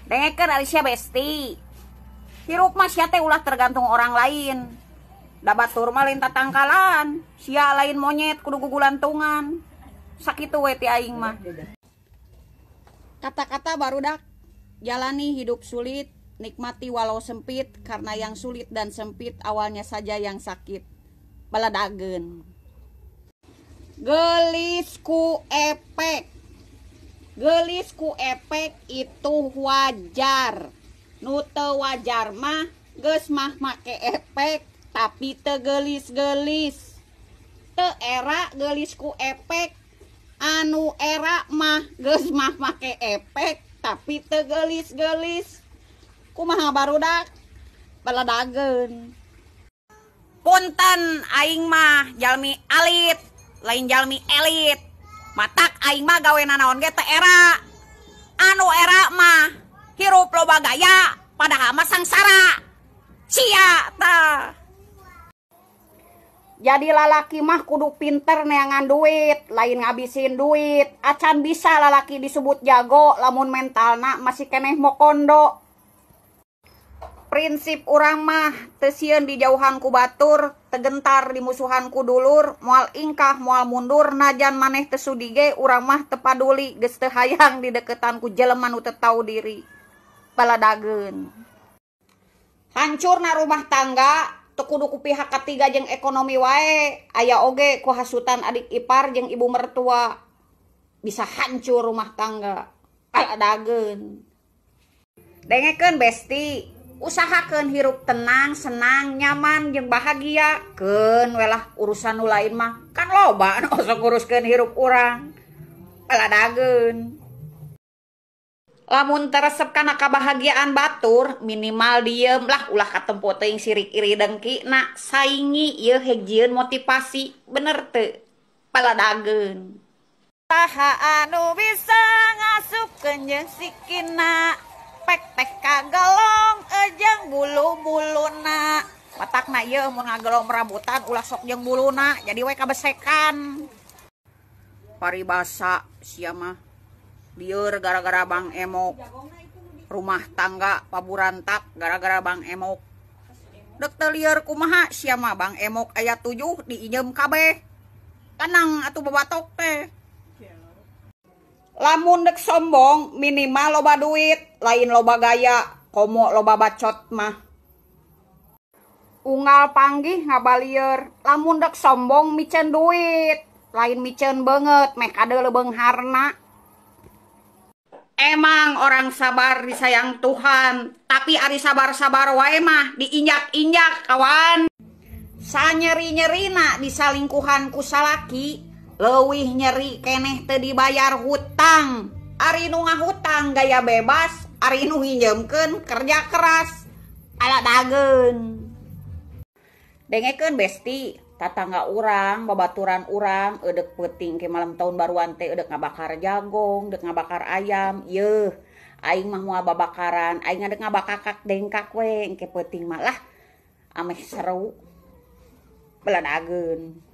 Dengekeun Alicia Besti. Hirup mah sia teh ulah tergantung orang lain. Da batur mah lain tatangkalan, sia lain monyet kudu gugulantungan. Sakitu we ti aing mah. Kata-kata barudak. Jalani hidup sulit, nikmati walau sempit, karena yang sulit dan sempit awalnya saja yang sakit. Baladageun. Gelis ku efek. Gelis ku efek itu wajar. Nu teu wajar mah geus mah make efek tapi teu gelis-gelis. Teu era gelis ku efek, anu era mah geus mah make efek tapi teu gelis-gelis. Kumaha barudak? Baladageun. Punten aing mah jalmi alit, lain jalmi elit. Matak aing mah gawena naon ge teu era. Anu era mah hirup loba gaya padahal mah sangsara. Sia tah. Jadi lalaki mah kudu pinter neangan duit, lain ngabisin duit. Acan bisa lalaki disebut jago lamun mentalna masih keneh mokondo. Prinsip urang mah teu sieun dijauhan ku batur, tegentar di musuhan ku dulur, moal ingkah moal mundur najan maneh teu sudi ge urang mah teu paduli geus teu hayang di deketan ku jelema nu teu tau diri. Baladageun. Hancurna rumah tangga teu kudu ku pihak katiga jeung ekonomi wae, aya oge ku hasutan adik ipar jeung ibu mertua. Bisa hancur rumah tangga. Baladageun. Dengekeun Besti. Usahakeun hirup tenang, senang, nyaman, jeung bahagia. Keun welah urusan nu lain mah kan loba anu sok nguruskeun hirup urang. Baladageun. Lamun teresep kana kabahagiaan batur, minimal diem lah ulah katempo teuing sirik iri dengkina, saingi ieu hejieun motivasi, bener teu? Baladageun. Saha anu bisa ngasupkeun jeung sikina? Pek teh kagelong jeung bulu-buluna. Matakna ieu mun ngagelong rambutan ulah sok jeung buluna, jadi we kabesekan. Paribasa sia mah lieur gara-gara Bang Emok. Rumah tangga paburantak gara-gara Bang Emok. Dek teu lieur kumaha sia mah Bang Emok aya 7 diinjem kabeh. Kanang atuh babatok teh. Lamun dek sombong minimal loba duit, lain loba gaya, komo loba bacot mah. Unggal panggih ngabalieur, lamun dek sombong micen duit, lain micen banget, meh kade leubeung harna. Emang orang sabar disayang Tuhan, tapi ari sabar-sabar wae mah diinjak-injak kawan. Sanyeri-nyerina disalingkuhan ku salaki, leuwih nyeri keneh teu dibayar hutang. Ari nu ngahutang gaya bebas, ari nu nginjemkeun kerja keras. Baladageun. Dengekeun Besti, tatangga urang, babaturan urang eudek peuting ke malam tahun baruan teh eudek ngabakar jagong, eudek ngabakar ayam. Yeuh, aing mah moal babakaran, aing ngadek ngabakakak dengkak we engke peuting mah lah ameh seru. Baladageun.